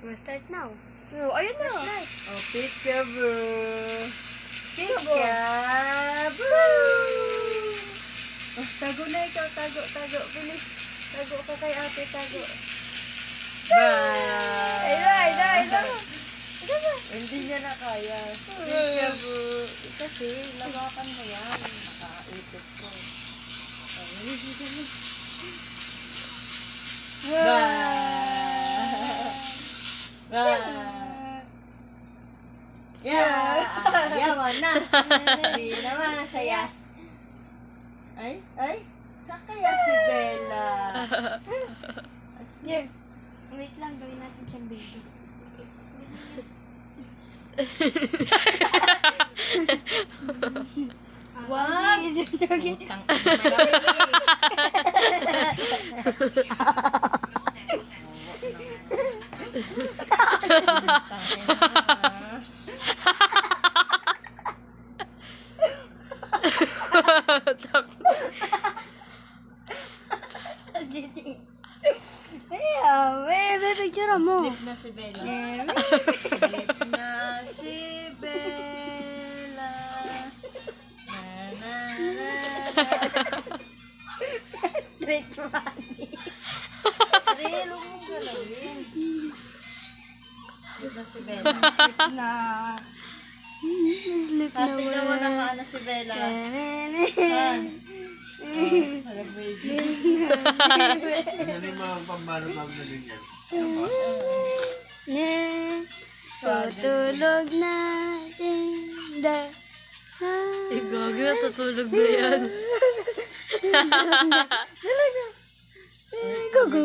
We'll start now. Oh, ayun na. Start. Oh, peekaboo. Peekaboo. Oh, tago na ikaw. Tago. Bilis. Tago ka kay ate. Tago. Bye! Ayun. Hindi niya na kaya. Peekaboo. Kasi, lawakan mo yan. Nakaipit ko. Yaman na. Hindi naman, saya. Ay. Saan kaya si Bella? Yeah. Wait lang, gawin natin siyang baby. Wag! Joking. Utang May picture mo. Sleep na si Bella. Sleep na si Bella. Na. Straight money. Relo mo galawin. Sleep na si Bella. Na. Sleep na Ate naman wala. ang ano si Bella. Baby. Ano yung mga pambalubag na din yan? Tutulog natin Gagi, natutulog na yan. Gugu.